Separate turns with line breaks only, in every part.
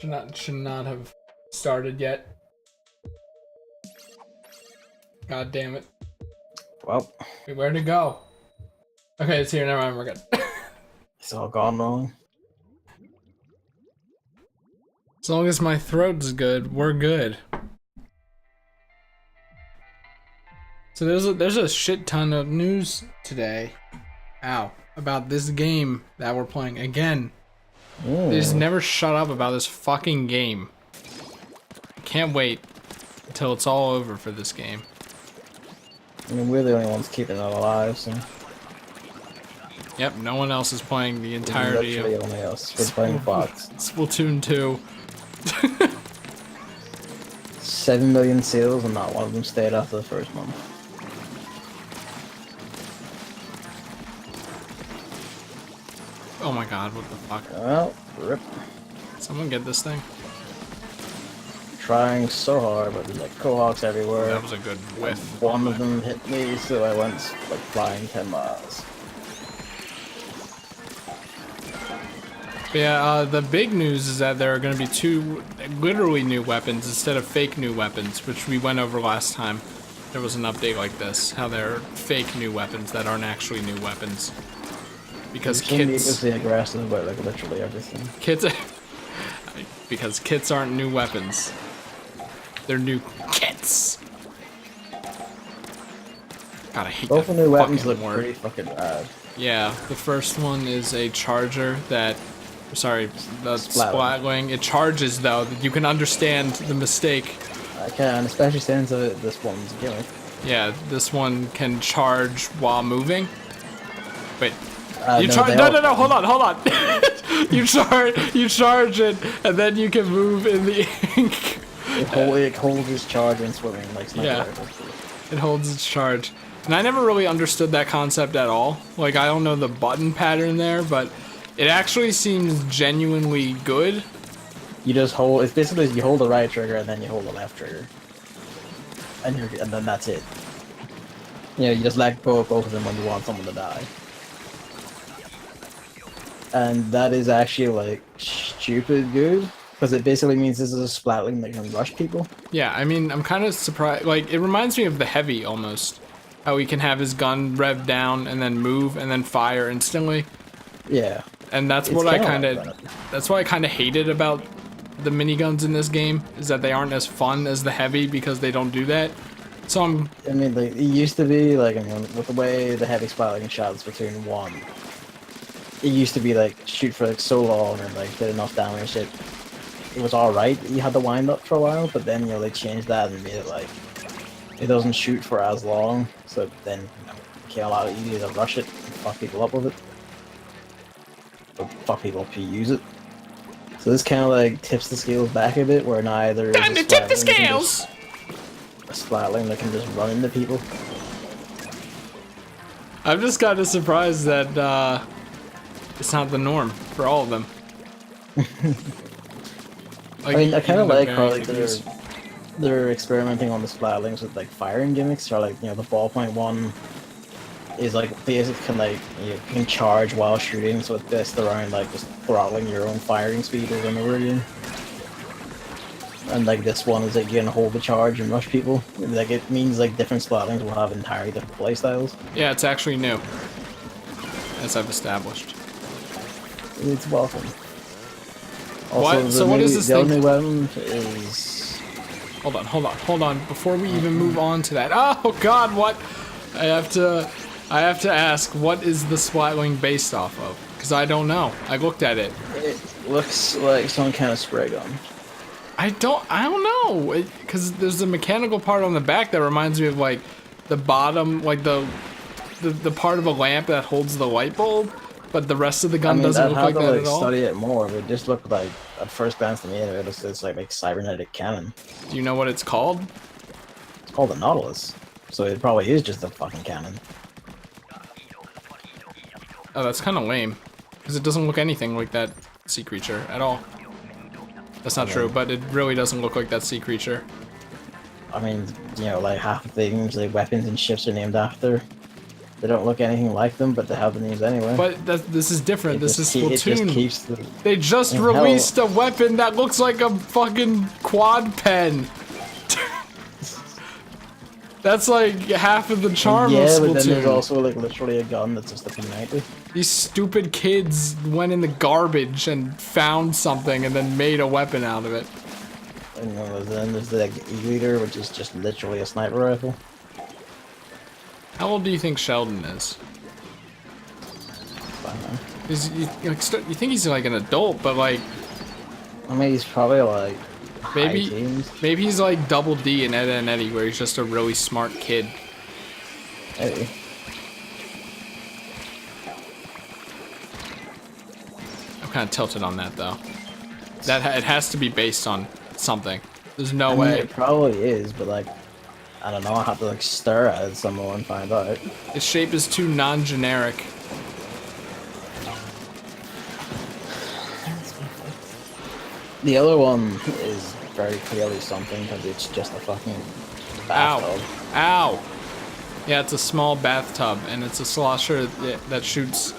Should not have started yet. God damn it.
Well,
Wait, where'd it go? Okay, it's here. Never mind. We're good.
it's all gone wrong.
As long as my throat's good, we're good. So there's a shit ton of news today. Ow. About this game that we're playing again. They just never shut up about this fucking game. Can't wait until it's all over for this game.
I mean, we're the only ones keeping it alive, so.
Yep, no one else is playing the entirety of
only us. We're playing Fox.
Splatoon 2.
7 million sales, and not one of them stayed after the first month.
Oh my god, what the fuck?
Well, rip.
Someone get this thing?
Trying so hard, but there's like cohawks everywhere.
That was a good whiff.
One of them hit me, so I went like flying 10 miles.
But yeah, the big news is that there are going to be 2 literally new weapons instead of fake new weapons, which we went over last time. There was an update like this, how there are fake new weapons that aren't actually new weapons. Because kits...
be aggressive about like literally everything.
Kits... because kits aren't new weapons. They're new kits. God, I hate
Both
that
the new weapons
fucking
look
word.
pretty fucking bad.
Yeah, the first one is a charger that... Sorry, the splatling. It charges, though. You can understand the mistake.
I can, especially since this one's a gimmick.
Yeah, this one can charge while moving. Wait. You
no,
charge? No, hold on. you charge it, and then you can move in the ink.
It holds its charge when swimming, like sniper rifle.
It holds its charge. And I never really understood that concept at all. Like, I don't know the button pattern there, but it actually seems genuinely good.
You just hold, it's basically you hold the right trigger and then you hold the left trigger. And then that's it. You know, you just let go of both of them when you want someone to die. And that is actually like stupid good. Because it basically means this is a splatling that can rush people. Yeah,
I mean, I'm kind of surprised. Like, it reminds me of the Heavy almost. How he can have his gun rev down and then move and then fire instantly.
Yeah.
And that's what I kind of... That's what I kind of hated about the miniguns in this game. Is that they aren't as fun as the Heavy because they don't do that. So
I mean, like, it used to be, like, I mean, with the way the Heavy splatling shot in Splatoon 1. It used to be, like, shoot for, like, so long and, like, did enough damage that it was alright. You had to wind up for a while, but then, you know, they changed that and made it, like, it doesn't shoot for as long, so then, you know, it became a lot easier to rush it and fuck people up with it. Or fuck people up to use it. So this kind of, like, tips the scales back a bit, where neither
time to tip the scales!
A splatling that can just run into people.
I'm just kind of surprised that, it's not the norm for all of them.
Like, I mean, I kind of like how like they're experimenting on the splatlings with like firing gimmicks, or like, you know, the ballpoint one is like basically you can charge while shooting, so it's based around like just throttling your own firing speed over and over again. And like this one is like you can hold the charge and rush people. Like it means like different splatlings will have entirely different playstyles.
Yeah, it's actually new, as I've established.
It's welcome.
Also, what? So what is this
the
thing?
only weapon is...
Hold on. Before we even move on to that, oh god, what? I have to ask, what is the splatling based off of? Because I don't know. I looked at it.
It looks like some kind of spray gun.
I don't know. Because there's a mechanical part on the back that reminds me of like the bottom, like the part of a lamp that holds the light bulb. But the rest of the gun doesn't look like that at all.
Study it more, but it just looked like, at first glance to me, it looks like cybernetic cannon.
Do you know what it's called?
It's called a Nautilus, so it probably is just a fucking cannon.
Oh, that's kind of lame, because it doesn't look anything like that sea creature at all. That's not true, but it really doesn't look like that sea creature.
I mean, you know, like half the things, like weapons and ships are named after They don't look anything like them, but they have the names anyway.
But this is different. This is
It just
Splatoon.
keeps the...
They just
And
released a weapon that looks like a fucking quad pen. That's like half of the charm of
Yeah, but then there's
Splatoon.
also like literally a gun that's just a P90.
These stupid kids went in the garbage and found something and then made a weapon out of it.
And then there's the E-liter, which is just literally a sniper rifle.
How old do you think Sheldon is?
I don't know.
You think he's like an adult, but like
I mean, he's probably like
maybe
high teens.
maybe he's like Double D in Ed and Eddie, where he's just a really smart kid.
Maybe.
I'm kind of tilted on that though. It has to be based on something. There's no
I mean,
way.
it probably is, but like, I don't know. I have to like stare at it some more and find out.
Its shape is too non-generic.
The other one is very clearly something because it's just a fucking bathtub.
Ow! Ow! Yeah, it's a small bathtub, and it's a slosher that shoots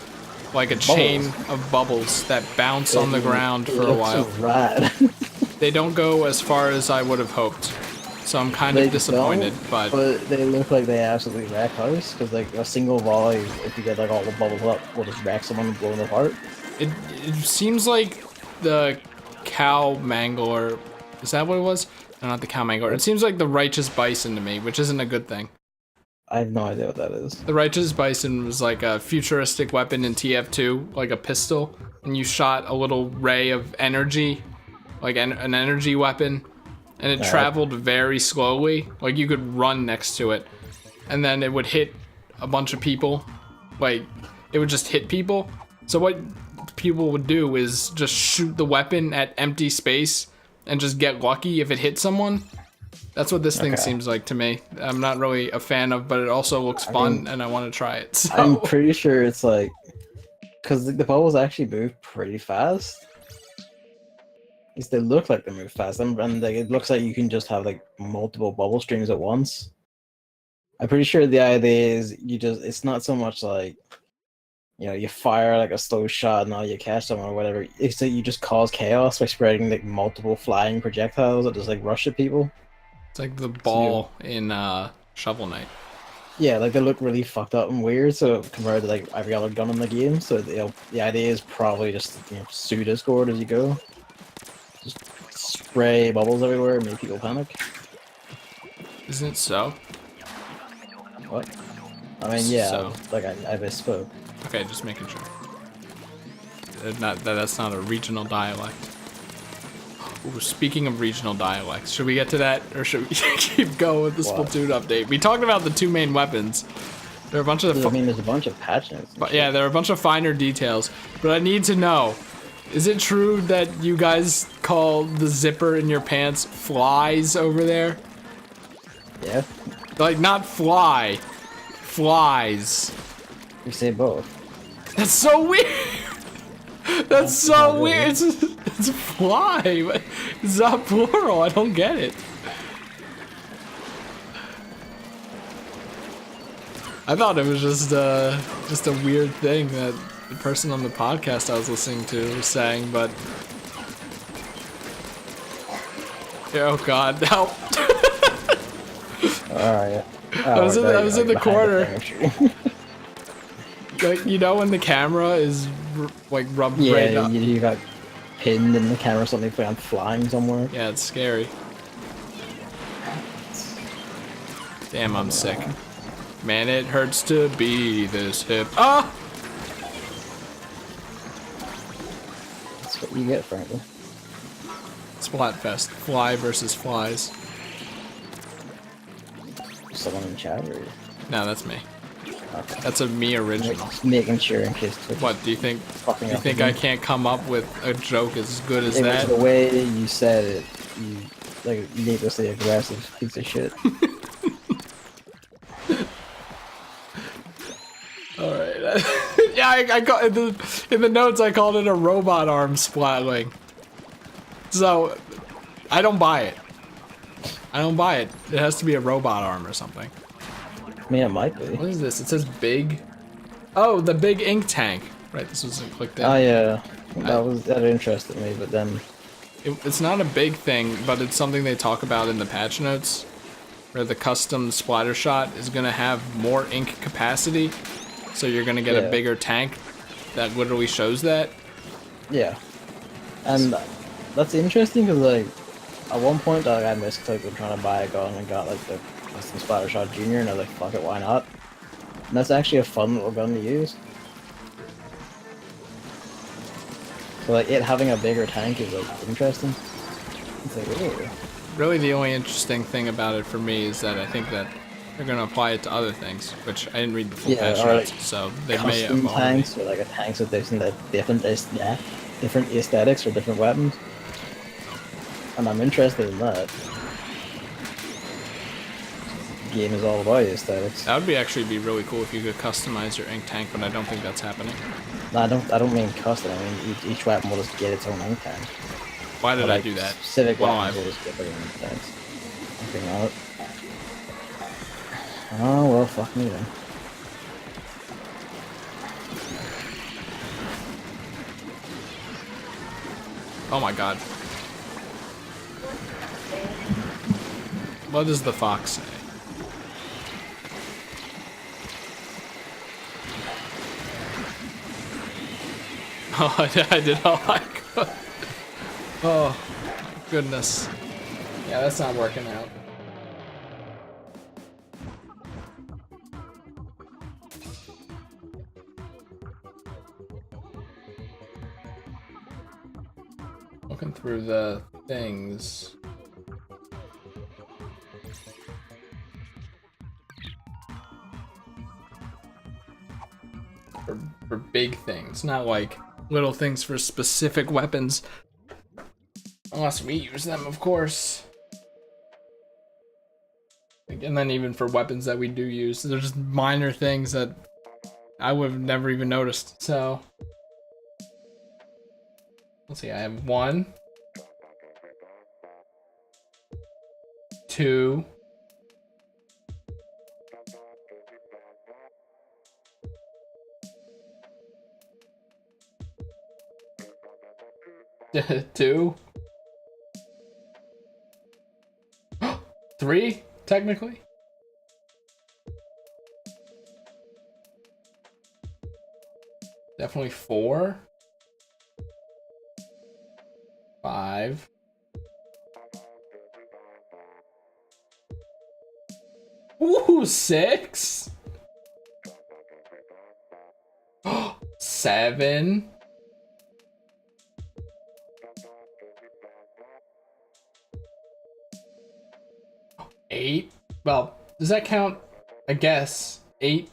like a chain of bubbles that bounce on the ground for a while.
Rad.
They don't go as far as I would have hoped, so I'm kind of disappointed. But
they look like they absolutely wreck house because like a single volley, if you get like all the bubbles up, will just wreck someone and blow them apart.
it seems like the cow mangler. Is that what it was? No, not the cow mangler. It seems like the righteous bison to me, which isn't a good thing.
I have no idea what that is.
The righteous bison was like a futuristic weapon in TF2, like a pistol, and you shot a little ray of energy, like an energy weapon, and it traveled very slowly. Like you could run next to it, and then it would hit a bunch of people. Like it would just hit people. So what people would do is just shoot the weapon at empty space and just get lucky if it hits someone. That's what this thing seems like to me. I'm not really a fan of, but it also looks fun, and I want to try it. So.
I'm pretty sure it's like, because the bubbles actually move pretty fast. At least they look like they move fast, and like, it looks like you can just have like multiple bubble streams at once. I'm pretty sure the idea is it's not so much like, you know, you fire like a slow shot and now you catch someone or whatever. It's that you just cause chaos by spreading like multiple flying projectiles that just like rush at people.
It's like the ball in Shovel Knight.
Yeah, like they look really fucked up and weird. So compared to like every other gun in the game, so the idea is probably just pseudo score as you go. Just spray bubbles everywhere and make people panic.
Isn't it so?
What? I mean, yeah,
So.
like I misspoke.
Okay, just making sure. That's not a regional dialect. Ooh, speaking of regional dialects, should we get to that, or should we keep going with the Splatoon update? We talked about the two main weapons. There are a bunch of
I mean, there's a bunch of patch notes.
but yeah, there are a bunch of finer details. But I need to know: is it true that you guys call the zipper in your pants flies over there?
Yeah,
Like not fly, flies.
you say both.
That's so weird. That's so weird. It's fly, but it's not plural. I don't get it. I thought it was just a weird thing that the person on the podcast I was listening to was saying, but oh god, help!
Alright.
I was in the corner. Like, you know when the camera is like rubbed right up?
Yeah, you got pinned in the camera or something, I'm flying somewhere.
Yeah, it's scary. Damn, I'm sick. Man, it hurts to be this hip. Ah!
That's what you get, frankly.
Splatfest. Fly versus flies.
Someone in chat or...
No, that's me.
Okay.
That's a me original.
Just making sure in case...
What, do you think
Fucking up
I
again.
can't come up with a joke as good as
It
that?
was the way you said it, you like needlessly aggressive piece of shit.
Alright. Yeah, I got in the notes I called it a robot arm splatling. So I don't buy it. I don't buy it. It has to be a robot arm or something.
I mean, it might be.
What is this? It says big. Oh, the big ink tank. Right, this was clicked in.
Oh yeah, that interested me, but then
It's not a big thing, but it's something they talk about in the patch notes, where the custom splatter shot is gonna have more ink capacity, so you're gonna get a bigger tank that literally shows that.
Yeah, and that's interesting because like at one point like, I misclicked with trying to buy a gun and got like the custom splatter shot junior, and I was like, fuck it, why not? And that's actually a fun little gun to use. So like it having a bigger tank is like interesting. It's like, ooh.
Really, the only interesting thing about it for me is that I think that they're gonna apply it to other things, which I didn't read the full patch notes,
like
so they may have
custom tanks or like a tanks with different aesthetics or different weapons. And I'm interested in that. The game is all about aesthetics.
That would actually be really cool if you could customize your ink tank, but I don't think that's happening.
No, I don't mean custom. I mean each weapon will just get its own ink tank.
Why did I do that?
Specific weapons will just get their own ink tanks. Okay, now. Oh well, fuck me then.
Oh my god. What does the fox say? Oh, I did all I could. Oh, my goodness. Yeah, that's not working out. Looking through the things. For big things, not like little things for specific weapons. Unless we use them, of course. And then even for weapons that we do use, there's just minor things that I would have never even noticed. So, let's see, I have 1, 2, 2, 3, technically. Definitely 4, 5. Ooh, 6. 7. 8. Well, does that count? I guess 8.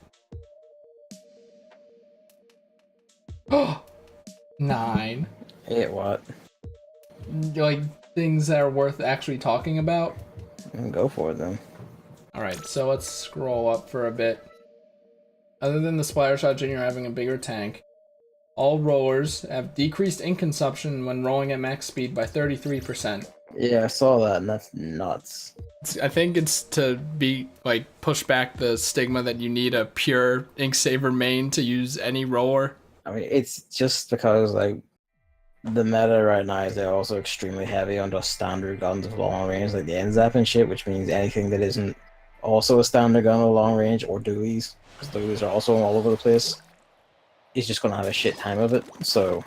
9.
8 what?
Like things that are worth actually talking about.
Go for it then.
All right, so let's scroll up for a bit. Other than the splatter shot junior having a bigger tank, all rollers have decreased ink consumption when rolling at max speed by 33%.
Yeah, I saw that, and that's nuts.
I think it's to be like push back the stigma that you need a pure ink saver main to use any roller.
I mean, it's just because like the meta right now is they're also extremely heavy on just standard guns of long range, like the NZAP and shit, which means anything that isn't also a standard gun of long range or dualies, because dualies are also all over the place, is just gonna have a shit time of it. So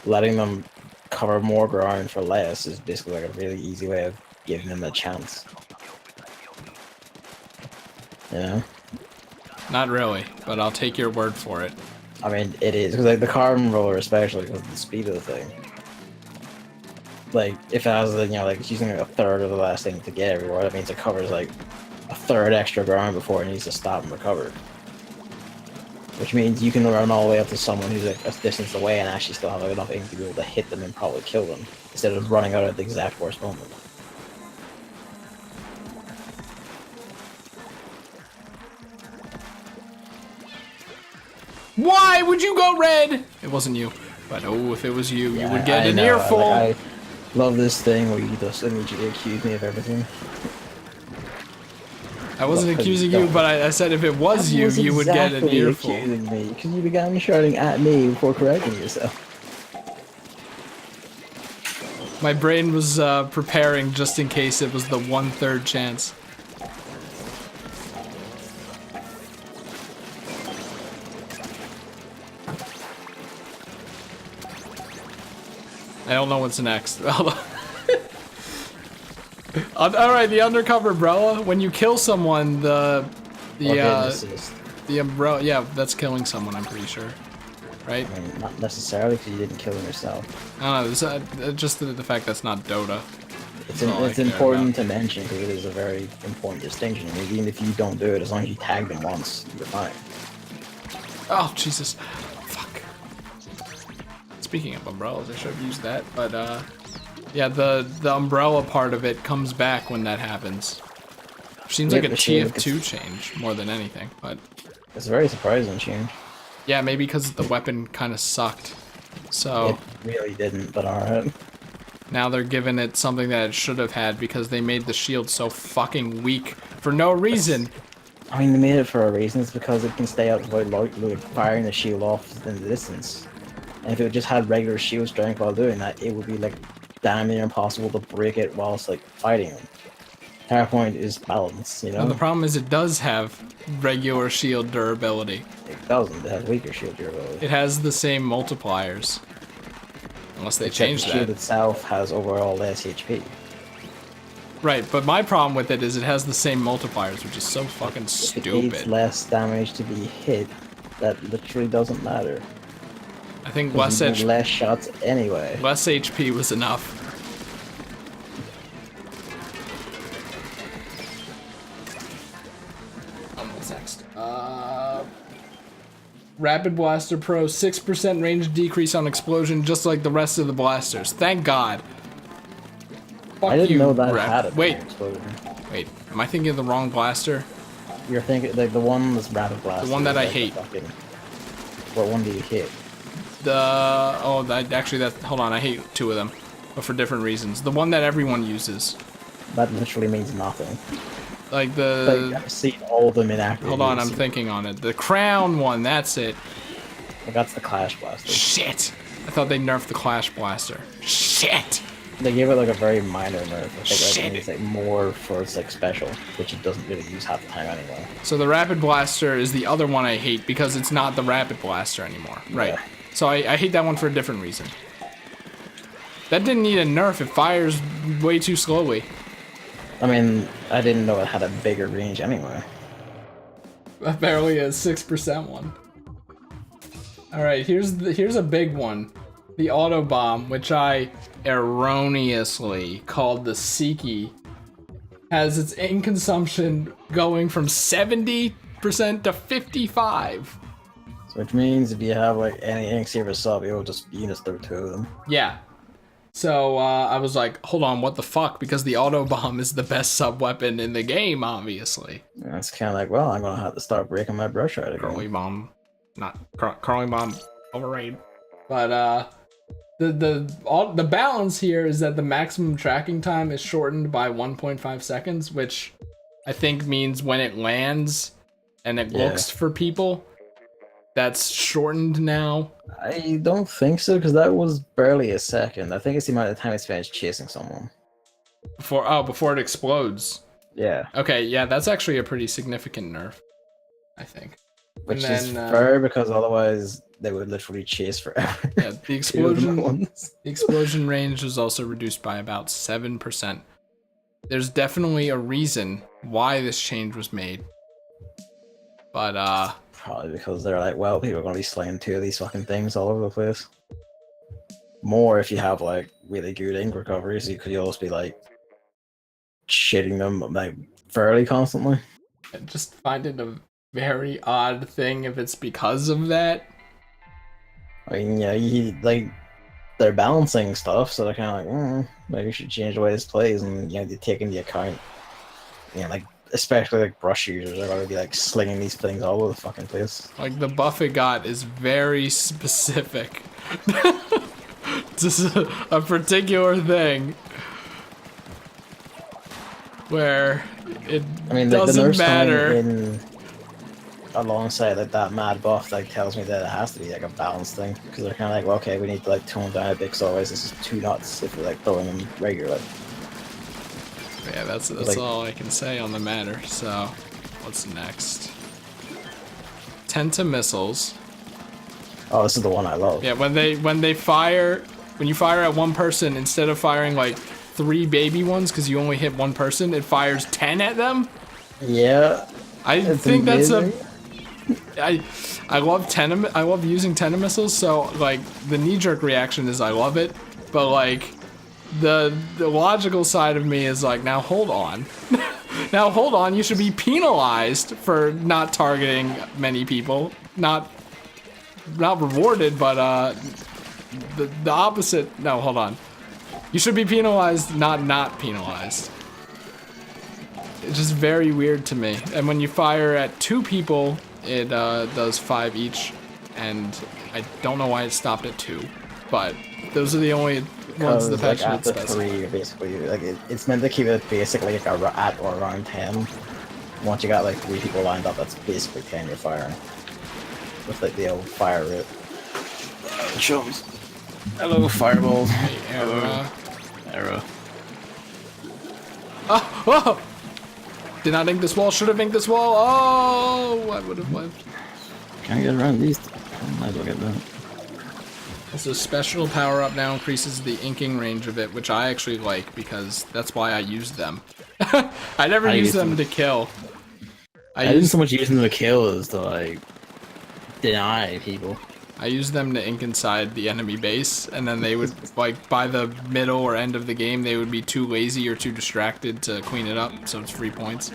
letting them cover more ground for less is basically like a really easy way of giving them a chance. You know?
Not really, but I'll take your word for it.
I mean, it is, because like the carbon roller, especially because of the speed of the thing. Like, if it has, you know, like it's using like a third of the last thing to get everywhere, that means it covers like a third extra ground before it needs to stop and recover. Which means you can run all the way up to someone who's like a distance away and actually still have like, enough ink to be able to hit them and probably kill them, instead of running out at the exact worst moment.
Why would you go red? It wasn't you, but oh, if it was you,
Yeah,
you would get an
know,
earful.
Like, I love this thing where you just immediately accuse me of everything.
I wasn't accusing you, but I said if it was you, you would get an earful.
Accusing me because you began shouting at me before correcting yourself.
My brain was preparing just in case it was the 1/3 chance. I don't know what's next. Alright, the undercover umbrella. When you kill someone, the umbrella, yeah, that's killing someone, I'm pretty sure. Right?
I mean, not necessarily because you didn't kill him yourself.
I don't know, it's just the fact that's not Dota.
It's important to mention because it is a very important distinction. I mean, even if you don't do it, as long as you tag them once, you're fine.
Oh, Jesus. Fuck. Speaking of umbrellas, I should have used that, but, yeah, the umbrella part of it comes back when that happens. Seems like a TF2 change more than anything, but...
It's a very surprising change.
Yeah, maybe because the weapon kind of sucked. So...
It really didn't, but alright.
Now they're giving it something that it should have had because they made the shield so fucking weak for no reason.
I mean, they made it for a reason. It's because it can stay out without like firing the shield off in the distance. And if it just had regular shield strength while doing that, it would be like damn near impossible to break it whilst like fighting them. Entire point is balance, you know?
And the problem is it does have regular shield durability.
It doesn't. It has weaker shield durability.
It has the same multipliers. Unless they change that.
The shield itself has overall less HP.
Right, but my problem with it is it has the same multipliers, which is so fucking stupid.
It needs less damage to be hit. That literally doesn't matter.
I think less
shots anyway.
Less HP was enough. What's next? Rapid Blaster Pro, 6% range decrease on explosion, just like the rest of the blasters. Thank God. Fuck
I didn't
you,
know that had a explosion.
Wait, am I thinking of the wrong blaster?
You're thinking like the one that's Rapid Blaster.
The one that I hate.
What one do you hate?
Hold on, I hate two of them, but for different reasons. The one that everyone uses.
That literally means nothing.
Like the...
I've seen all of them in action.
Hold on, I'm thinking on it. The Crown one, that's it.
Well, that's the Clash Blaster.
Shit! I thought they nerfed the Clash Blaster. Shit!
They gave it like a very minor nerf. I think it's like more for its like special, which it doesn't really use half the time anyway.
So the Rapid Blaster is the other one I hate because it's not the Rapid Blaster anymore. Right.
Yeah.
So I hate that one for a different reason. That didn't need a nerf, it fires way too slowly.
I mean, I didn't know it had a bigger range anyway.
Apparently a 6% one. Alright, here's a big one. The Auto Bomb, which I erroneously called the Seiki, has its ink consumption going from 70% to 55%.
So which means if you have like any ink saver sub, you just throw two of them.
Yeah. So I was like, hold on, what the fuck? Because the Auto Bomb is the best sub weapon in the game, obviously.
And it's kind of like, well, I'm gonna have to start breaking my brush out again.
Curling Bomb, not Curling Bomb, overrated. But the balance here is that the maximum tracking time is shortened by 1.5 seconds, which I think means when it lands and it looks for people, that's shortened now.
I don't think so, because that was barely a second. I think it's the amount of time it spends chasing someone.
Before it explodes.
Yeah.
Okay, yeah, that's actually a pretty significant nerf, I think.
Which is fair, because otherwise they would literally chase forever.
Yeah, the explosion range was also reduced by about 7%. There's definitely a reason why this change was made. But
probably because they're like, well, people are gonna be slaying two of these fucking things all over the place. More if you have like really good ink recovery, so you'll also be like shitting them like fairly constantly.
I just find it a very odd thing if it's because of that.
I mean, yeah, they're balancing stuff, so they're kind of like, maybe you should change the way this plays, and you know, they take into account, like especially like brush users are gonna be like slinging these things all over the fucking place.
Like the buff it got is very specific. Just a particular thing where It
I mean, the
doesn't
nerfs coming
matter.
in alongside like that mad buff like tells me that it has to be like a balance thing because they're kind of like, well, okay, we need to like tone down a bit, so otherwise this is too nuts if we're like throwing them regularly.
Yeah, that's
like,
all I can say on the matter. So, what's next? Tenta missiles.
oh, this is the one I love.
Yeah, when you fire at one person, instead of firing like 3 baby ones because you only hit one person, it fires 10 at them.
Yeah,
I
it's
think
amazing.
I love I love using Tenta missiles. So like the knee-jerk reaction is I love it, but like the logical side of me is like, now hold on. Now hold on, you should be penalized for not targeting many people. Not rewarded, but the opposite. No, hold on. You should be penalized, not penalized. It's just very weird to me. And when you fire at 2 people, it does 5 each, and I don't know why it stopped at 2, but those are the only ones the patch
like
notes
after 3, you're basically like it's meant to keep it basically like at or around 10. Once you got like 3 people lined up, that's basically 10 you're firing with like the old fire rate. Chums. Hello, fireballs.
Hey,
Arrow.
Oh, oh! Did not ink this wall. Should have inked this wall. Oh, I would have left.
Can't get around these. Might as well get that.
So special power up now increases the inking range of it, which I actually like because that's why I used them. I never used them to kill.
I didn't so much use them to kill as to like deny people.
I used them to ink inside the enemy base, and then they would, like, by the middle or end of the game, they would be too lazy or too distracted to clean it up, so it's free points.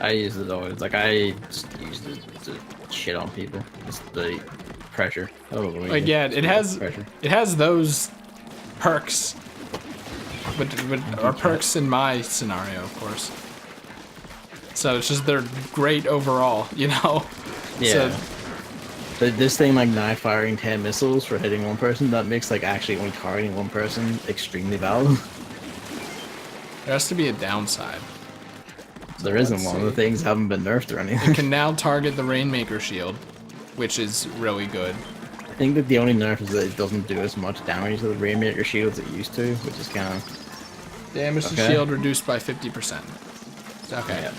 I use it always. Like, I just used it to shit on people. Just the pressure. Oh,
like, yeah, it has those perks, but are perks in my scenario, of course. So it's just, they're great overall, you know?
Yeah.
So,
but this thing, like, knife firing 10 missiles for hitting one person, that makes, like, actually only targeting one person extremely valuable.
there has to be a downside.
There isn't one. The things haven't been nerfed or anything.
It can now target the Rainmaker shield, which is really good.
I think that the only nerf is that it doesn't do as much damage to the Rainmaker shield as it used to, which is kind of...
Damage to shield reduced by 50%. Okay.
Yeah.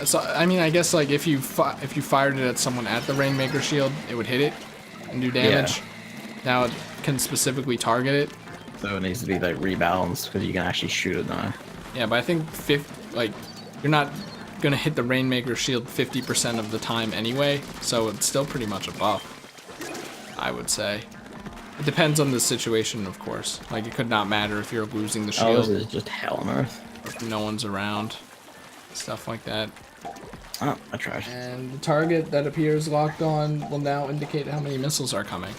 So, I mean, I guess, like, if you fired it at someone at the Rainmaker shield, it would hit it and do damage. Yeah. Now it can specifically target it.
So it needs to be, like, rebalanced, because you can actually shoot it now.
Yeah, but I think, you're not going to hit the Rainmaker shield 50% of the time anyway, so it's still pretty much a buff, I would say. It depends on the situation, of course. Like, it could not matter if you're losing the shield.
Oh, this is just hell on earth.
If no one's around. Stuff like that.
Oh, I tried.
And the target that appears locked on will now indicate how many missiles are coming.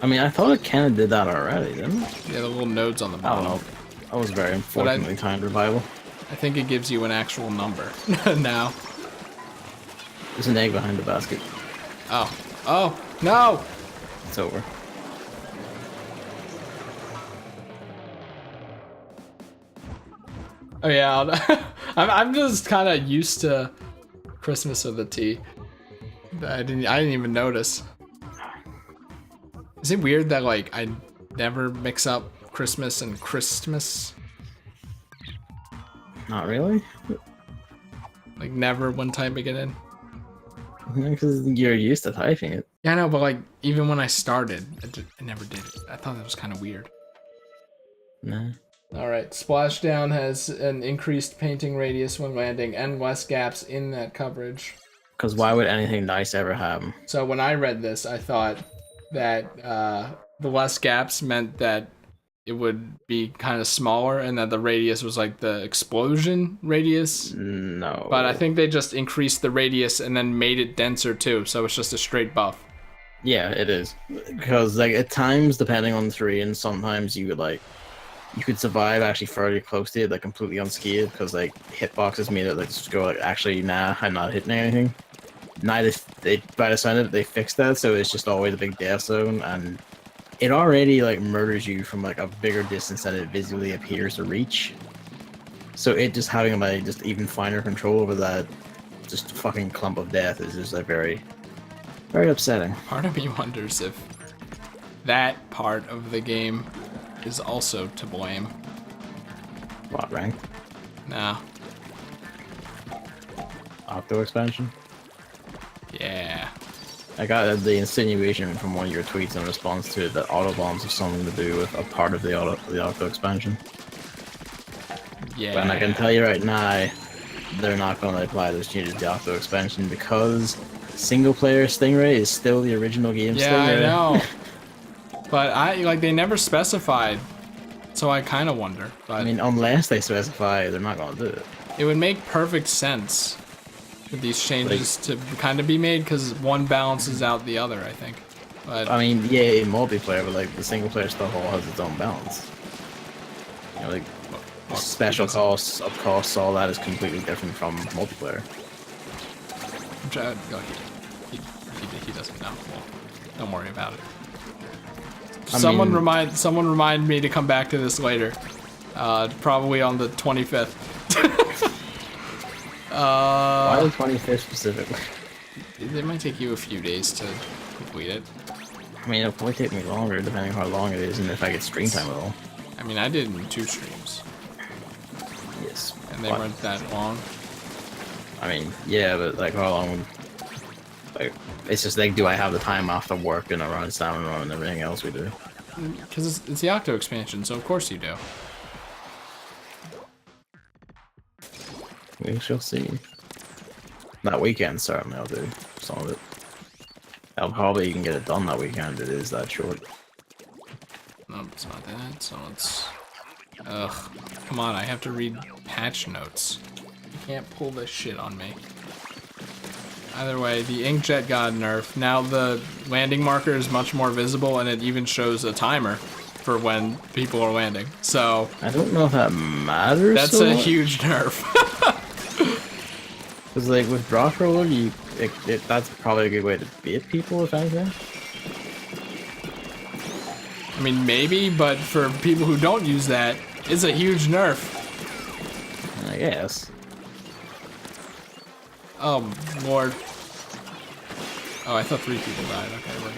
I mean, I thought it kind of did that already, didn't it?
Yeah, the little nodes on the bottom.
I don't know. That was very unfortunately timed revival.
I think it gives you an actual number now.
There's an egg behind the basket.
Oh. Oh, no!
It's over.
Oh yeah, I'm just kind of used to Christmas with a T. I didn't even notice. Is it weird that like I never mix up Christmas and Christmas?
Not really.
Like never when typing it in.
Because you're used to typing it.
Yeah, I know, but like even when I started, I never did it. I thought that was kind of weird.
Nah.
Alright, Splashdown has an increased painting radius when landing and less gaps in that coverage.
Because why would anything nice ever happen?
So when I read this, I thought that the less gaps meant that it would be kind of smaller and that the radius was like the explosion radius.
No.
But I think they just increased the radius and then made it denser too, so it's just a straight buff.
Yeah, it is. Because like at times, depending on the terrain, sometimes you could survive actually fairly close to it, like completely unscathed, because like hitboxes made it like just go like, actually nah, I'm not hitting anything. By the sound of it, they fixed that, so it's just always a big death zone, and it already like murders you from like a bigger distance than it visually appears to reach. So it just having like just even finer control over that just fucking clump of death is just like very, very upsetting.
Part of me wonders if that part of the game is also to blame.
What, ranked?
Nah.
Octo expansion?
Yeah.
I got the insinuation from one of your tweets in response to it that auto bombs have something to do with a part of the octo expansion.
Yeah.
And I can tell you right now, they're not going to apply those changes to the octo expansion because single player Stingray is still the original game
Yeah,
Stingray.
I know. But they never specified, so I kind of wonder. But
I mean, unless they specify, they're not going to do it.
it would make perfect sense for these changes to kind of be made because one balances out the other, I think. But
I mean, yeah, in multiplayer, but like the single player stuff all has its own balance. You know, like special costs, up costs, all that is completely different from multiplayer.
He doesn't know. Well, don't worry about it.
I
Someone
mean,
remind me to come back to this later. Probably on the 25th.
why the 25th specifically?
It might take you a few days to complete it.
I mean, it'll probably take me longer depending on how long it is and if I get stream time at all.
I mean, I did it in 2 streams.
Yes.
And they weren't that long.
I mean, yeah, but like how long would... Like, it's just like, do I have the time after work and around Salmon Run and everything else we do?
Because it's the Octo expansion, so of course you do.
We shall see. That weekend, certainly I'll do some of it. I'll probably even get it done that weekend, it is that short.
No, it's not that, so it's... Ugh. Come on, I have to read patch notes. You can't pull this shit on me. Either way, the inkjet got nerfed. Now the landing marker is much more visible, and it even shows a timer for when people are landing. So...
I don't know if that matters.
That's
so
a
much.
huge nerf.
Because like with drop roll, that's probably a good way to beat people, if anything.
I mean, maybe, but for people who don't use that, it's a huge nerf.
I guess.
Oh, Lord. Oh, I thought 3 people died. Okay, we're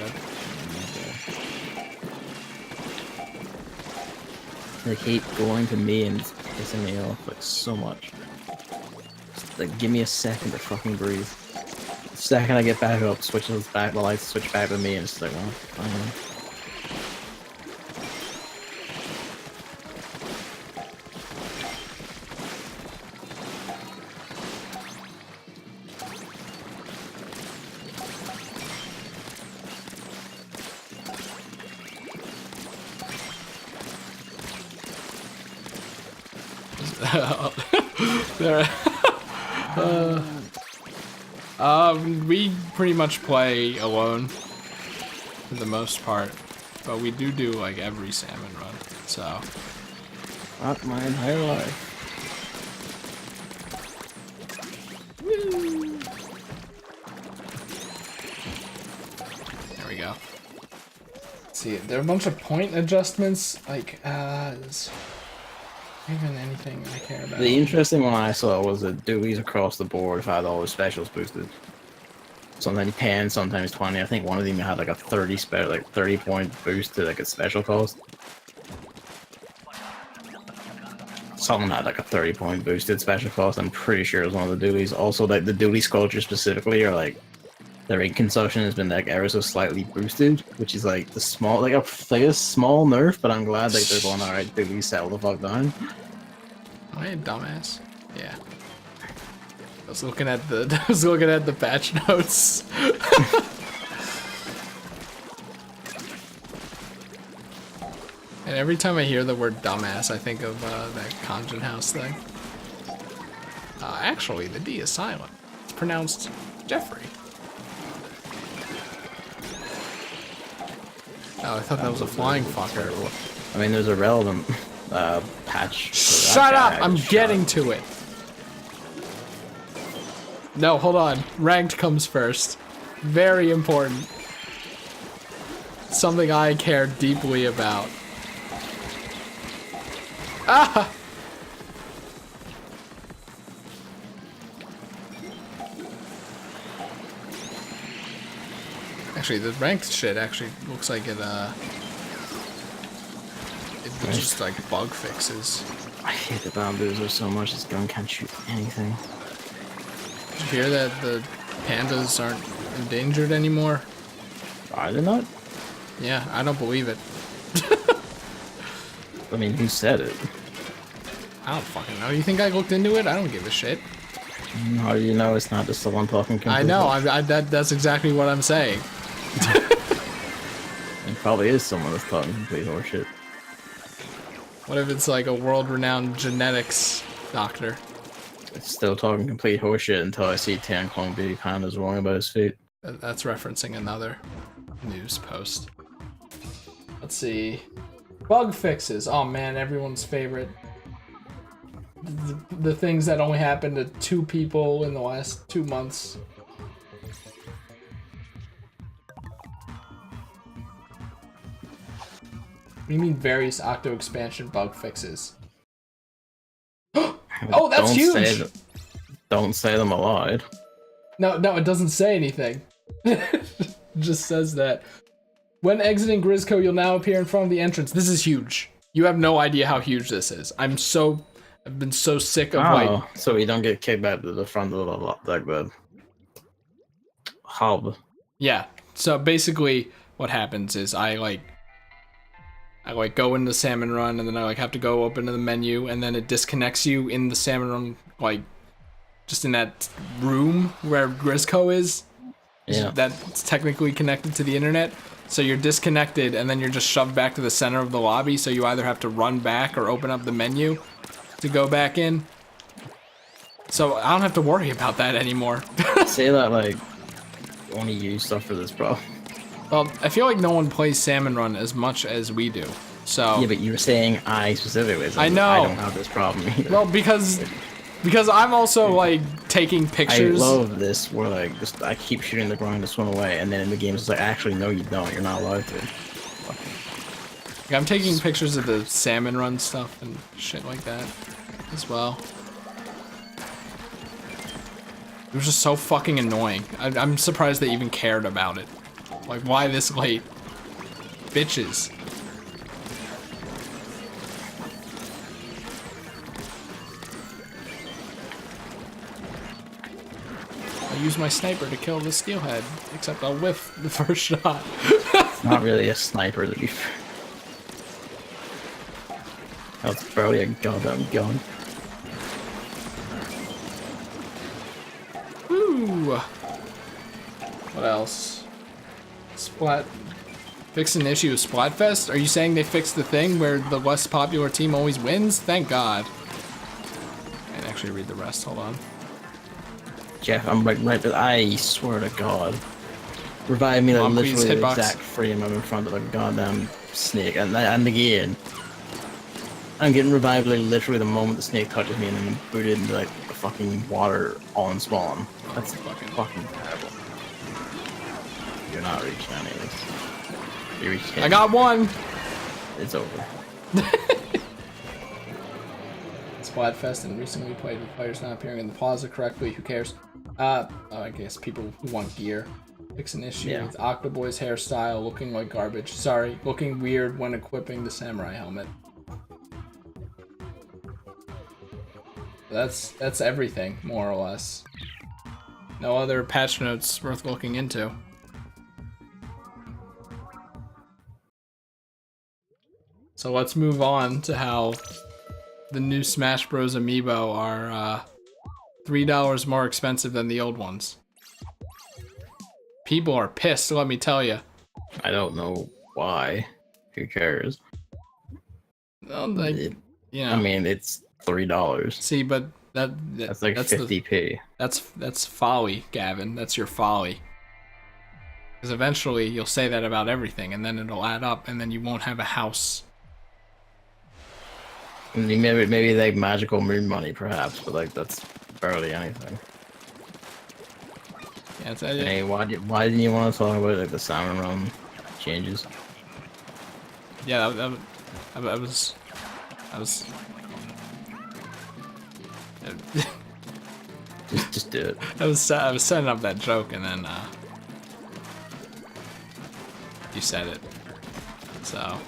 good.
They keep going to me and it's pissing me off like so much. Just, like, give me a second to fucking breathe. The second I get back up, switches back, the lights switch back to me, and it's like, well, fine.
We pretty much play alone for the most part, but we do like every Salmon run, so.
Not my entire life.
There we go. Let's see, there are a bunch of point adjustments, like, even anything I care about.
The interesting one I saw was that dualies across the board had all the specials boosted. Sometimes 10, sometimes 20. I think one of them had like a 30 point boost to like a special cost. Someone had like a 30 point boosted special cost. I'm pretty sure it was one of the dualies. Also, like the dually sculptures specifically are like their ink consumption has been like ever so slightly boosted, which is like the small, like a small nerf. But I'm glad like they're going alright. Dualies settle the fuck down.
Am I a dumbass? Yeah. I was looking at the patch notes. And every time I hear the word dumbass, I think of that Conjun House thing. Actually, the D is silent. It's pronounced Jeffrey. Oh, I thought that was a flying fucker.
I mean, there's a relevant patch.
Shut up! I'm getting to it. No, hold on. Ranked comes first. Very important. Something I care deeply about. Ah! Actually, the ranked shit actually looks like it's just like bug fixes.
I hate the bamboozler so much. This gun can't shoot anything.
Did you hear that the pandas aren't endangered anymore?
Are they not?
Yeah, I don't believe it.
I mean, who said it?
I don't fucking know. You think I looked into it? I don't give a shit.
How do you know it's not just someone talking complete
I know. That's exactly what I'm saying.
It probably is someone that's talking complete horseshit.
What if it's like a world-renowned genetics doctor?
It's still talking complete horseshit until I see Tan Klong Baby Panda's wrong about his feet.
That's referencing another news post. Let's see. Bug fixes. Oh man, everyone's favorite. The things that only happened to 2 people in the last 2 months. What do you mean various Octo expansion bug fixes? Oh, that's huge!
Don't say them aloud.
No, it doesn't say anything. It just says that when exiting Grizzco, you'll now appear in front of the entrance. This is huge. You have no idea how huge this is. I've been so sick of like.
So you don't get kicked back to the front of the hub.
Yeah. So basically, what happens is I go into Salmon Run, and then I have to go open to the menu, and then it disconnects you in the Salmon Run, just in that room where Grizzco is.
Yeah.
That's technically connected to the internet. So you're disconnected, and then you're just shoved back to the center of the lobby, so you either have to run back or open up the menu to go back in. So I don't have to worry about that anymore.
Say that only you suffer this problem.
Well, I feel like no one plays Salmon Run as much as we do. So
yeah, but you were saying I specifically. So
I know.
I don't have this problem either.
Well, because I'm also taking pictures.
I love this where I keep shooting the ground to swim away, and then in the game it's actually no, you don't. You're not allowed to.
I'm taking pictures of the Salmon Run stuff and shit like that as well. It was just so fucking annoying. I'm surprised they even cared about it. Like, why this late? Bitches. I'll use my sniper to kill the steelhead, except I'll whiff the first shot.
It's not really a sniper to be fair. That's probably a goddamn gun.
Ooh. What else? Fix an issue with Splatfest? Are you saying they fixed the thing where the less popular team always wins? Thank God. I can actually read the rest. Hold on.
Jeff, I'm right, but I swear to God, revive me literally the exact frame I'm in front of a goddamn snake, and again, I'm getting revived literally the moment the snake touches me, and then booted into the fucking water on spawn. That's fucking terrible. You're not reaching any of this. You reached
I got one!
It's over.
Splatfest and recently played with players not appearing in the plaza correctly. Who cares? I guess people who want gear. Fix an issue with Octoboy's hairstyle looking like garbage. Sorry, looking weird when equipping the samurai helmet. That's everything, more or less. No other patch notes worth looking into. So let's move on to how the new Smash Bros. Amiibo are $3 more expensive than the old ones. People are pissed, let me tell you.
I don't know why. Who cares?
Well, I
mean, it's $3.
See, but
that's like 50p.
That's folly, Gavin. That's your folly. Because eventually you'll say that about everything, and then it'll add up, and then you won't have a house.
Maybe like magical moon money, perhaps, but that's barely anything.
Yeah,
hey, why didn't you want to talk about the Salmon Run changes?
Yeah, I was.
just do it.
I was setting up that joke, and then you said it. So.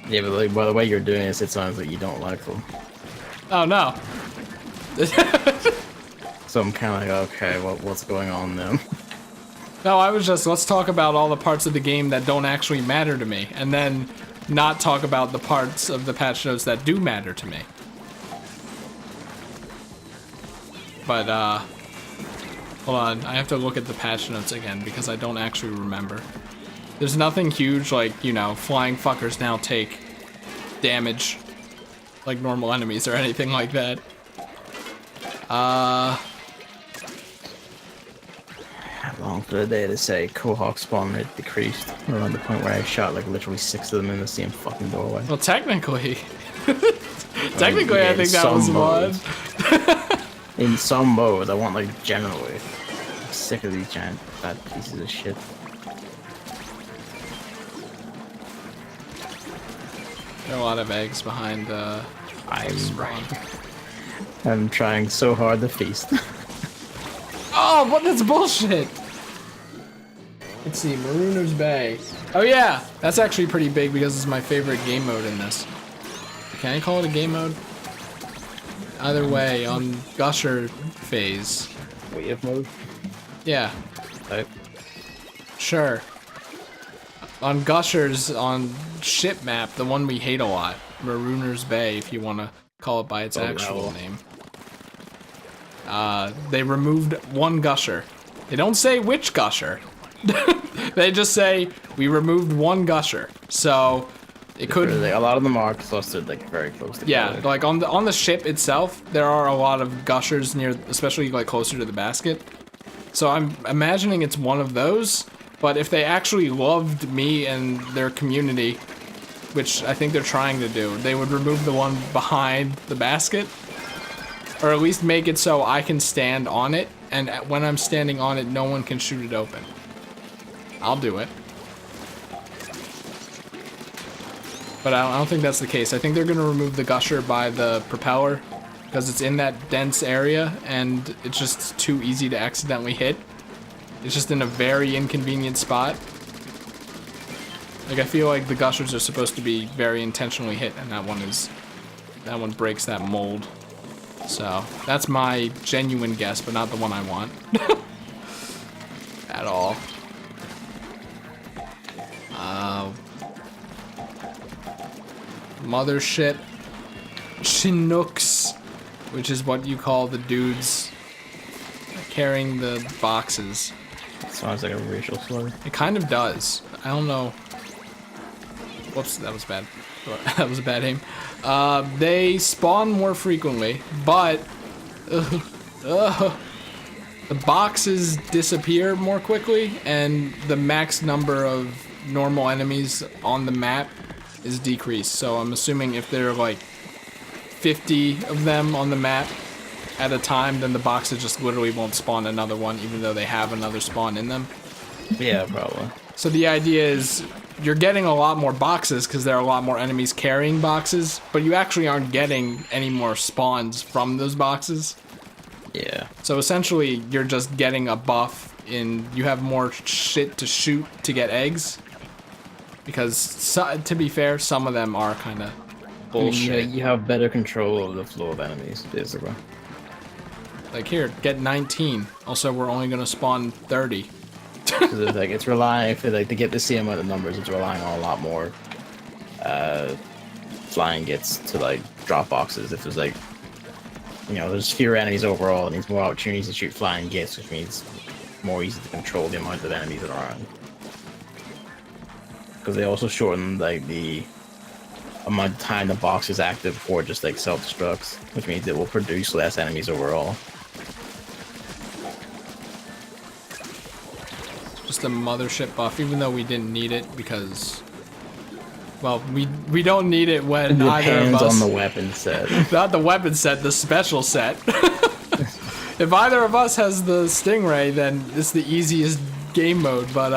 Yeah, but like, by the way you're doing this, it sounds like you don't like them.
Oh no.
So I'm kind of like, okay, what's going on then?
No, I was just, let's talk about all the parts of the game that don't actually matter to me, and then not talk about the parts of the patch notes that do matter to me. But, hold on, I have to look at the patch notes again because I don't actually remember. There's nothing huge like, you know, flying fuckers now take damage like normal enemies or anything like that.
How long for the day to say Quahog spawn rate decreased around the point where I shot like literally 6 of them in the same fucking doorway?
Well, technically,
I
think that was one.
In some modes, I want like generally. I'm sick of these giant fat pieces of shit.
There are a lot of eggs behind
I'm trying so hard to feast.
Oh, what? That's bullshit. Let's see, Marooner's Bay. Oh yeah, that's actually pretty big because it's my favorite game mode in this. Can I call it a game mode? Either way, on Gusher phase.
Wave mode?
Yeah.
Type.
Sure. On Gushers, on ship map, the one we hate a lot, Marooner's Bay, if you want to call it by its actual name. They removed one Gusher. They don't say which Gusher. They just say, we removed one Gusher. So, it could...
A lot of them are clustered like very close together.
Yeah, like on the ship itself, there are a lot of Gushers near, especially like closer to the basket. So I'm imagining it's one of those, but if they actually loved me and their community, which I think they're trying to do, they would remove the one behind the basket. Or at least make it so I can stand on it, and when I'm standing on it, no one can shoot it open. I'll do it. But I don't think that's the case. I think they're gonna remove the Gusher by the propeller, because it's in that dense area, and it's just too easy to accidentally hit. It's just in a very inconvenient spot. Like, I feel like the Gushers are supposed to be very intentionally hit, and that one breaks that mold. So, that's my genuine guess, but not the one I want. At all. Mothership. Chinooks, which is what you call the dudes carrying the boxes.
Sounds like a racial slur.
It kind of does. I don't know. Whoops, that was bad. That was a bad aim. They spawn more frequently, but the boxes disappear more quickly, and the max number of normal enemies on the map is decreased. So I'm assuming if there are like 50 of them on the map at a time, then the boxes just literally won't spawn another one, even though they have another spawn in them.
Yeah, probably.
So the idea is you're getting a lot more boxes because there are a lot more enemies carrying boxes, but you actually aren't getting any more spawns from those boxes.
Yeah.
So essentially, you're just getting a buff in, you have more shit to shoot to get eggs. Because, to be fair, some of them are kind of bullshit.
You have better control of the flow of enemies, basically.
Like, here, get 19. Also, we're only going to spawn 30.
Because like, it's relying, to get the same amount of numbers, it's relying on a lot more flying gets to, like, drop boxes. If there's, like, you know, there's fewer enemies overall, it means more opportunities to shoot flying gets, which means more easy to control the amount of enemies that are around. Because they also shorten, like, the amount of time the box is active before it just, like, self-destructs, which means it will produce less enemies overall.
Just a mothership buff, even though we didn't need it because, well, we don't need it when either of us...
Depends on the weapon set.
Not the weapon set, the special set. If either of us has the Stingray, then it's the easiest game mode, but,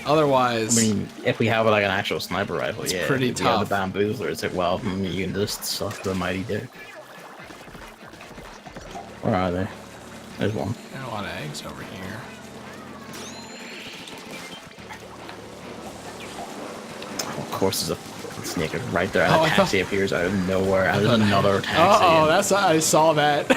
otherwise...
I mean, if we have, like, an actual sniper rifle,
it's
yeah.
pretty
if
tough.
We have the bamboozler, it's like, well, you can just suck the mighty dick. Where are they? There's one.
There are a lot of eggs over here.
course, there's a snake right there, and
Oh,
a taxi appears out of nowhere, and there's another taxi.
Oh, that's I saw that.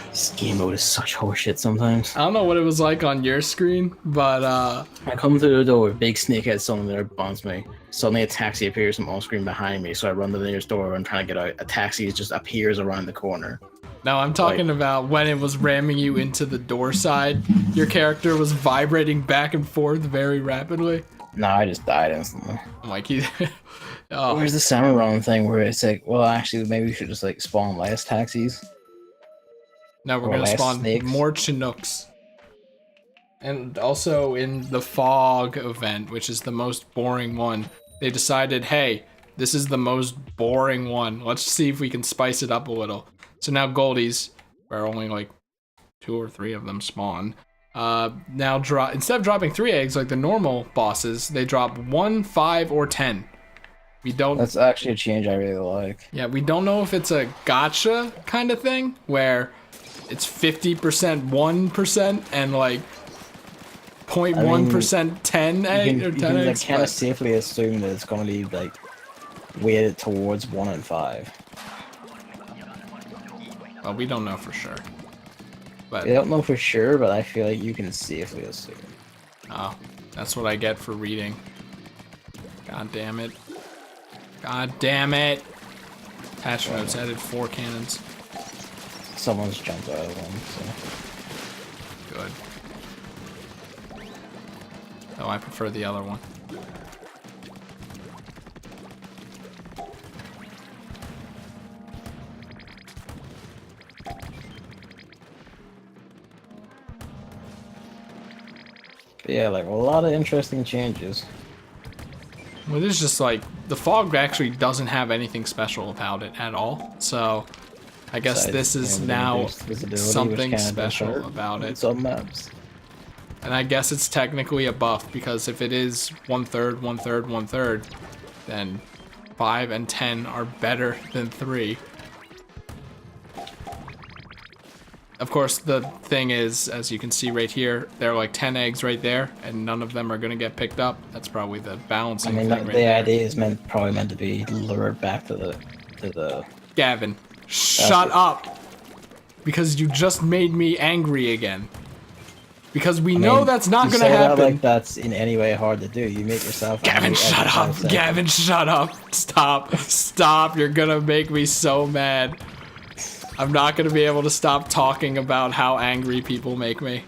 This game mode is such horseshit sometimes.
I don't know what it was like on your screen, but
I come through the door with big snakehead someone there bumps me. Suddenly a taxi appears from on screen behind me, so I run to the nearest door and trying to get out. A taxi just appears around the corner.
no, I'm talking about when it was ramming you into the door side. Your character was vibrating back and forth very rapidly.
No, I just died instantly.
I'm like, oh.
Where's the Salmon run thing where it's like, well, actually, maybe we should just like spawn less taxis?
Now we're gonna spawn more Chinooks. And also in the fog event, which is the most boring one, they decided, hey, this is the most boring one. Let's see if we can spice it up a little. So now Goldies, where only like 2 or 3 of them spawn, now instead of dropping 3 eggs like the normal bosses, they drop 1, 5, or 10. We don't.
That's actually a change I really like.
Yeah, we don't know if it's a gotcha kind of thing where it's 50% 1% and like 0.1% 10 egg or 10 eggs.
You can like, kind of safely assume that it's going to be like weighted towards 1 and 5.
Well, we don't know for sure. But
I don't know for sure, but I feel like you can safely assume.
Oh, that's what I get for reading. God damn it. God damn it. Patch notes added 4 cannons.
Someone's jumped out of one,
so. Good. Oh, I prefer the other one.
But yeah, like a lot of interesting changes.
Well, it's just like the fog actually doesn't have anything special about it at all. So I guess this is now something special about it.
Some maps.
And I guess it's technically a buff because if it is 1/3, 1/3, 1/3, then 5 and 10 are better than 3. Of course, the thing is, as you can see right here, there are like 10 eggs right there, and none of them are going to get picked up. That's probably the balancing thing right there.
The idea is probably meant to be lured back to the...
Gavin, shut up! Because you just made me angry again. Because we know that's not going to happen.
That like that's in any way hard to do. You make yourself...
Gavin, shut up! Gavin, shut up! Stop! Stop! You're going to make me so mad. I'm not going to be able to stop talking about how angry people make me.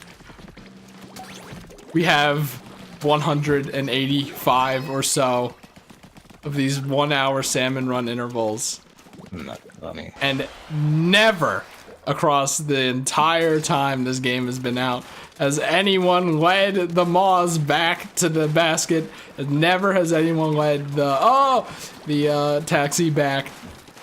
We have 185 or so of these 1-hour salmon run intervals.
Not funny.
And never across the entire time this game has been out has anyone led the maws back to the basket. Never has anyone led the taxi back.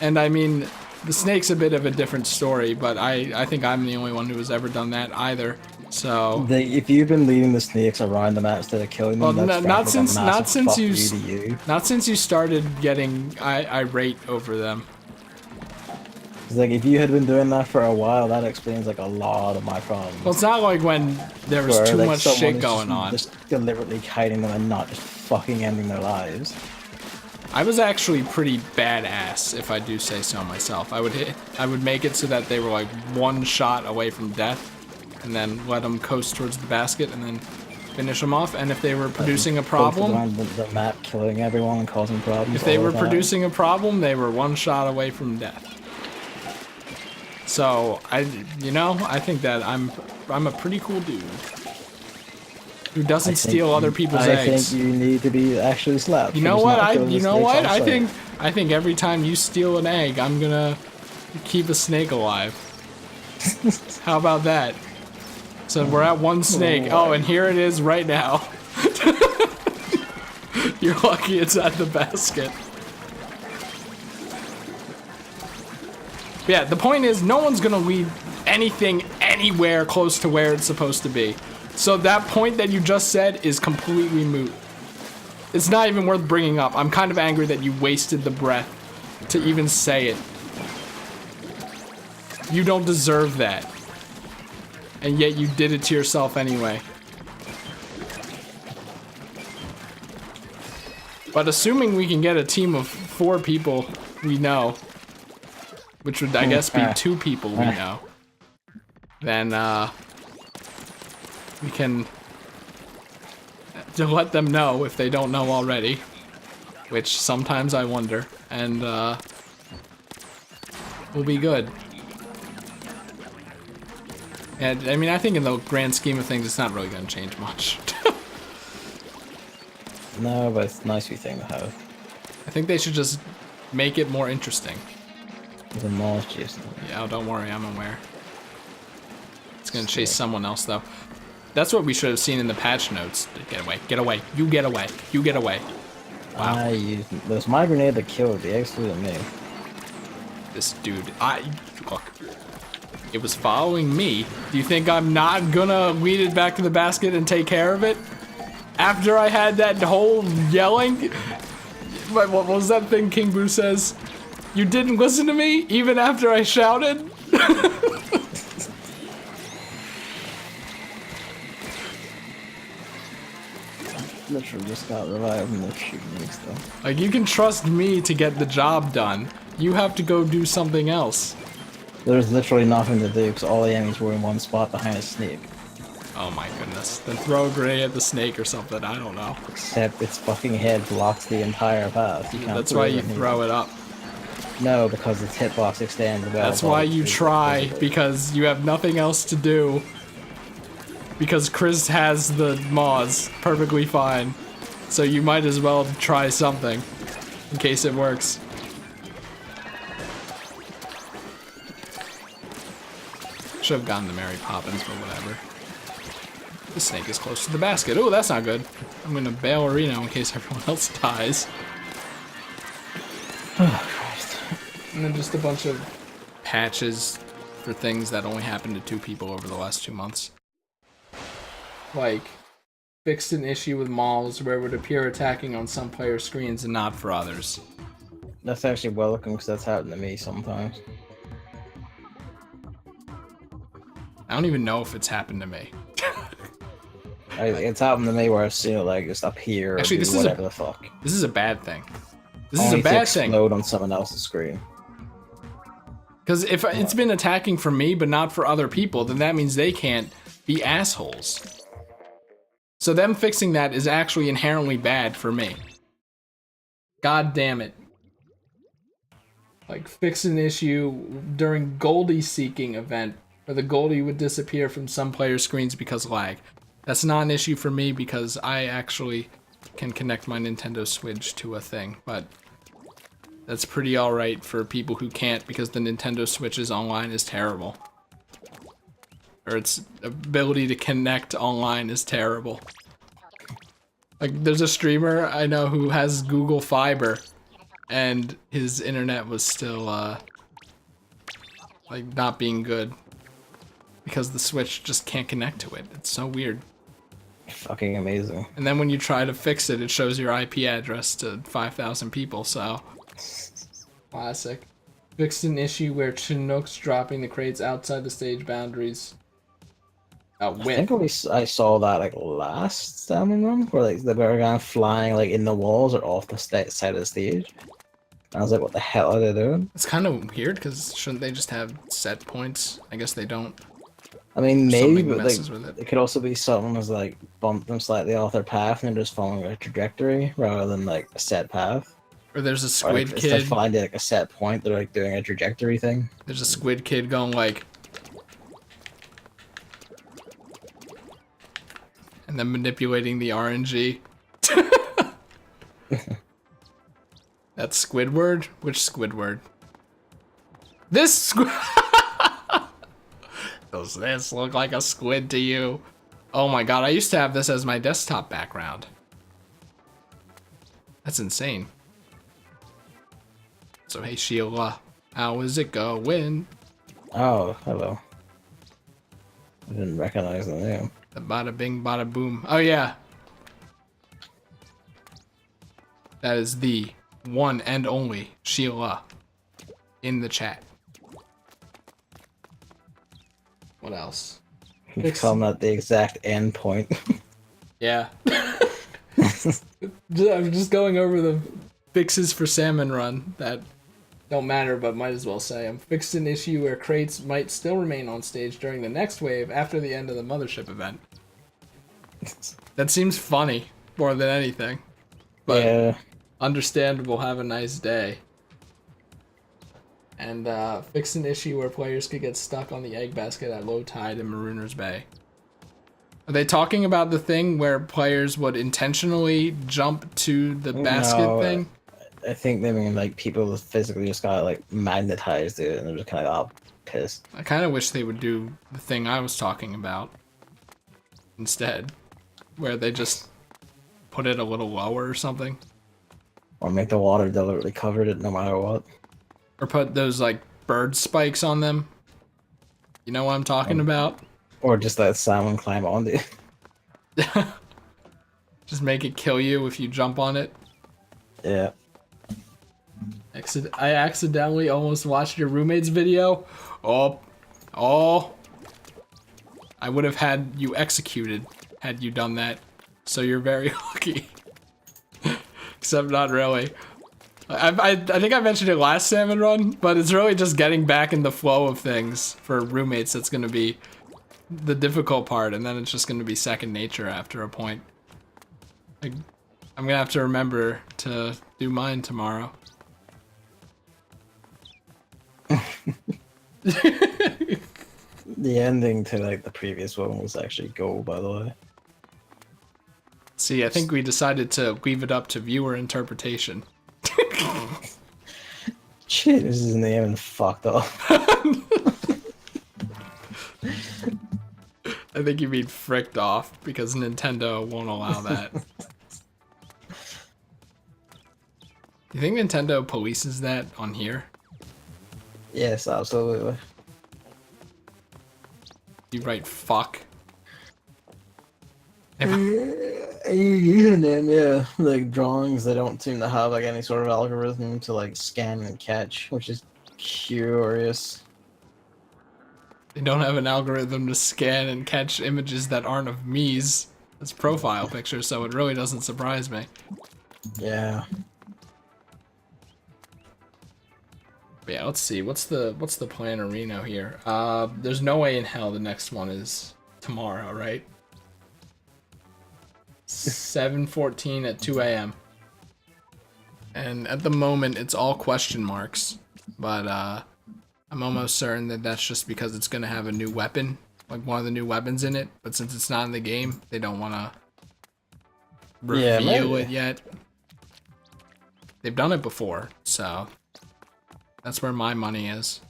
And I mean... The snake's a bit of a different story, but I think I'm the only one who has ever done that either. So
if you've been leading the snakes around the map instead of killing them, that's
not since you started getting irate over them.
It's like if you had been doing that for a while, that explains like a lot of my problems.
Well, it's not like when there was too much shit going on.
Just deliberately hiding them and not just fucking ending their lives.
I was actually pretty badass, if I do say so myself. I would make it so that they were like 1 shot away from death, and then let them coast towards the basket, and then finish them off. And if they were producing a problem,
around the map, killing everyone and causing problems.
If they were producing a problem, they were 1 shot away from death. So I think that I'm a pretty cool dude. Who doesn't steal other people's eggs.
I think you need to be actually slapped.
You know what? I think every time you steal an egg, I'm gonna keep a snake alive. How about that? So we're at 1 snake. Oh, and here it is right now. You're lucky it's at the basket. But yeah, the point is no one's gonna leave anything anywhere close to where it's supposed to be. So that point that you just said is completely moot. It's not even worth bringing up. I'm kind of angry that you wasted the breath to even say it. You don't deserve that. And yet you did it to yourself anyway. But assuming we can get a team of 4 people we know, which would, I guess, be 2 people we know, then, we can to let them know if they don't know already, which sometimes I wonder, and, we'll be good. And, I mean, I think in the grand scheme of things, it's not really gonna change much.
No, but it's a nice thing to have.
I think they should just make it more interesting.
The mall's chasing.
Yeah, oh, don't worry, I'm aware. It's gonna chase someone else, though. That's what we should have seen in the patch notes. Get away, get away, you get away, you get away. Wow.
It was my grenade that killed the excluded me.
This dude, look. It was following me. Do you think I'm not gonna lead it back to the basket and take care of it? After I had that whole yelling? What was that thing King Boo says? You didn't listen to me even after I shouted?
Literally just got revived and they're shooting me still.
Like, you can trust me to get the job done. You have to go do something else.
There's literally nothing to do because all the enemies were in one spot behind a snake.
Oh my goodness. Then throw a grenade at the snake or something, I don't know.
Except its fucking head blocks the entire path. You can't
That's why you throw it up.
No, because its hitbox extends well.
That's why you try, because you have nothing else to do. Because Chris has the Maws perfectly fine. So you might as well try something, in case it works. Should have gotten the Mary Poppins, but whatever. The snake is close to the basket. Oh, that's not good. I'm gonna bail Reno in case everyone else dies.
Oh, Christ.
And then just a bunch of patches for things that only happened to 2 people over the last 2 months. Like, fixed an issue with malls where it would appear attacking on some player screens and not for others.
That's actually welcome because that's happened to me sometimes.
I don't even know if it's happened to me.
It's happened to me where I've seen it like just up here.
Actually,
or
this
whatever the fuck.
This is a bad thing. This
Only
is a bad
to
thing.
explode on someone else's screen.
Because if it's been attacking for me but not for other people, then that means they can't be assholes. So them fixing that is actually inherently bad for me. God damn it. Like, fix an issue during Goldie seeking event where the Goldie would disappear from some player screens because lag. That's not an issue for me because I actually can connect my Nintendo Switch to a thing, but that's pretty alright for people who can't because the Nintendo Switch's online is terrible. Or its ability to connect online is terrible. Like, there's a streamer I know who has Google Fiber, and his internet was still, like, not being good. Because the Switch just can't connect to it. It's so weird.
Fucking amazing.
And then when you try to fix it, it shows your IP address to 5,000 people, so... Classic. Fixed an issue where Chinook's dropping the crates outside the stage boundaries.
I think I saw that like last Salmon run, where like the Barragan flying like in the walls or off the side of the stage. I was like, what the hell are they doing?
It's kind of weird, because shouldn't they just have set points? I guess they don't.
I mean, maybe, but like,
it
could also be something as like bump them slightly off their path and they're just following a trajectory rather than like a set path.
Or there's a
Or,
squid
like,
kid.
Instead of finding like a set point, they're like doing a trajectory thing.
There's a squid kid going like... and then manipulating the RNG. That's Squidward? Which Squidward? This squid. Does this look like a squid to you? Oh my god, I used to have this as my desktop background. That's insane. So hey Sheila, how is it going?
Oh, hello. I didn't recognize the name.
The bada bing bada boom. Oh yeah. That is the one and only Sheila in the chat. What else?
You call that the exact end point.
Yeah. I'm just going over the fixes for Salmon Run that don't matter, but might as well say them. Fixed an issue where crates might still remain on stage during the next wave after the end of the Mothership event. That seems funny more than anything. But yeah. Understandable, have a nice day. And fixed an issue where players could get stuck on the egg basket at low tide in Marooner's Bay. Are they talking about the thing where players would intentionally jump to the basket thing?
I think they mean like people physically just got like magnetized it and they're just kind of all pissed.
I kind of wish they would do the thing I was talking about instead, where they just put it a little lower or something.
Or make the water deliberately covered it no matter what.
Or put those like bird spikes on them. You know what I'm talking about?
Or just let salmon climb on it.
Just make it kill you if you jump on it.
Yeah.
I accidentally almost watched your roommate's video. Oh. I would have had you executed had you done that. So you're very lucky. Except not really. I think I mentioned it last Salmon Run, but it's really just getting back in the flow of things for roommates that's going to be the difficult part, and then it's just going to be second nature after a point. Like, I'm going to have to remember to do mine tomorrow.
The ending to like the previous one was actually gold, by the way.
See, I think we decided to leave it up to viewer interpretation.
Shit, this isn't even fucked up.
I think you mean fricked off because Nintendo won't allow that. You think Nintendo polices that on here?
Yes, absolutely.
You write fuck.
Using them, yeah, like drawings that don't seem to have like any sort of algorithm to like scan and catch, which is curious.
They don't have an algorithm to scan and catch images that aren't of me's as profile pictures, so it really doesn't surprise me.
Yeah.
But yeah, let's see. What's the plan of Reno here? There's no way in hell the next one is tomorrow, right? 7:14 at 2 a.m. And at the moment, it's all question marks. But I'm almost certain that that's just because it's going to have a new weapon, like one of the new weapons in it. But since it's not in the game, they don't want to reveal it yet. They've done it before, so that's where my money is.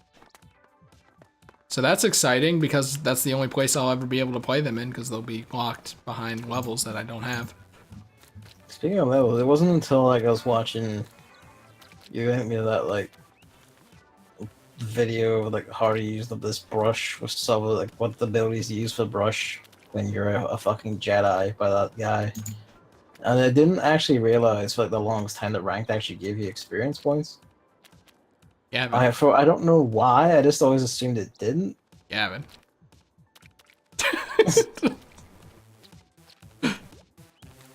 So that's exciting because that's the only place I'll ever be able to play them in because they'll be locked behind levels that I don't have.
Speaking of levels, it wasn't until like I was watching you sent me that like video of like how to use this brush with some of like what the abilities you use for brush when you're a fucking Jedi by that guy. And I didn't actually realize for like the longest time that ranked actually gave you experience points.
Yeah,
I don't know why. I just always assumed it didn't.
Gavin.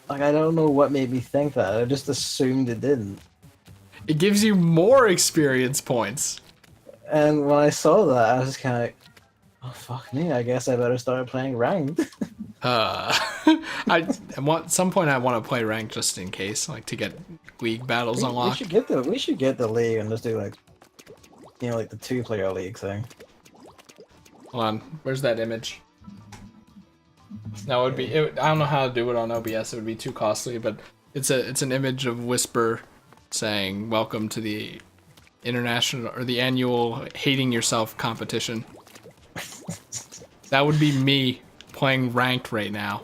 Like I don't know what made me think that. I just assumed it didn't.
It gives you more experience points.
And when I saw that, I was just kind of like, "Oh fuck me! I guess I better start playing ranked."
At some point I want to play ranked just in case, like to get league battles unlocked.
We should get the league and just do like, you know, like the 2-player league thing.
Hold on, where's that image? No, I don't know how to do it on OBS. It would be too costly, but it's an image of Whisper saying, "Welcome to the international or the annual hating yourself competition." That would be me playing ranked right now.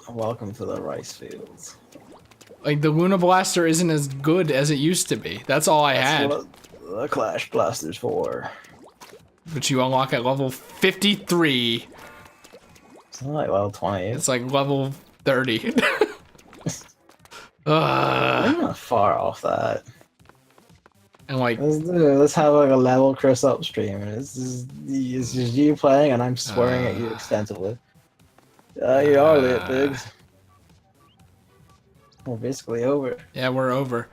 Welcome to the rice fields.
Like the Luna Blaster isn't as good as it used to be. That's all I had.
What the Clash Blaster's for.
But you unlock at level 53.
It's not like level 20.
It's like level 30.
I'm not far off that.
And like,
let's have like a level Chris upstream. It's just you playing, and I'm swearing at you extensively. You are lit, Biggs. We're basically over.
Yeah, we're over.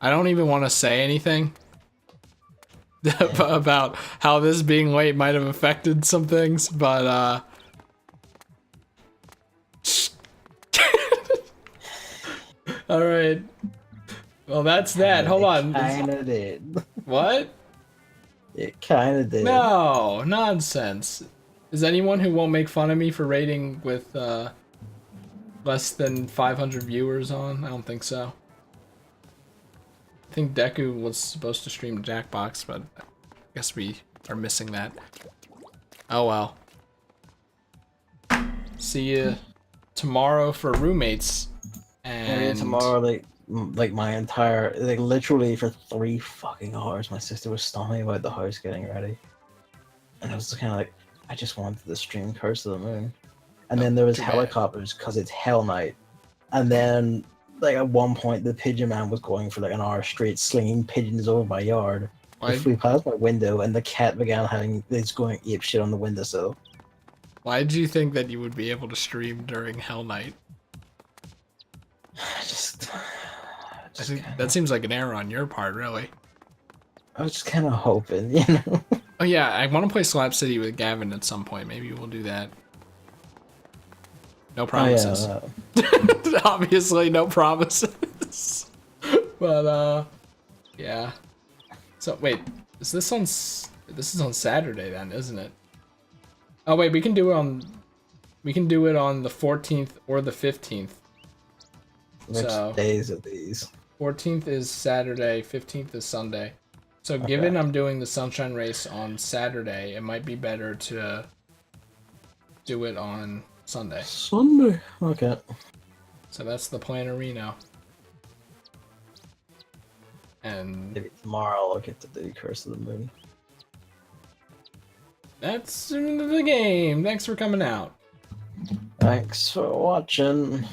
I don't even want to say anything about how this being late might have affected some things, but all right. Well, that's that. Hold on.
Kinda did.
What?
It kinda did.
No, nonsense. Is anyone who won't make fun of me for rating with less than 500 viewers on? I don't think so. I think Deku was supposed to stream Jackbox, but I guess we are missing that. Oh well. See you tomorrow for roommates. And
tomorrow, like my entire, like literally for 3 fucking hours, my sister was storming about the house getting ready, and I was kind of like, I just wanted to stream Curse of the Moon, and then there was helicopters because it's Hell Night, and then like at one point the pigeon man was going for like an hour straight slinging pigeons over my yard. I flew past my window and the cat began it's going ape shit on the windowsill.
Why did you think that you would be able to stream during Hell Night? I think that seems like an error on your part, really.
I was just kind of hoping, you know.
Oh yeah, I want to play Slap City with Gavin at some point. Maybe we'll do that. No promises.
Oh, yeah,
Obviously, no promises. But yeah. So wait, is this on? This is on Saturday then, isn't it? Oh wait, we can do it on. We can do it on the 14th or the 15th.
Which days are these?
14th is Saturday, 15th is Sunday. So given I'm doing the Sunshine Race on Saturday, it might be better to do it on Sunday.
Sunday. Okay.
So that's the plan, Reno. And
maybe tomorrow I'll get to do Curse of the Moon.
That's the game. Thanks for coming out.
Thanks for watching.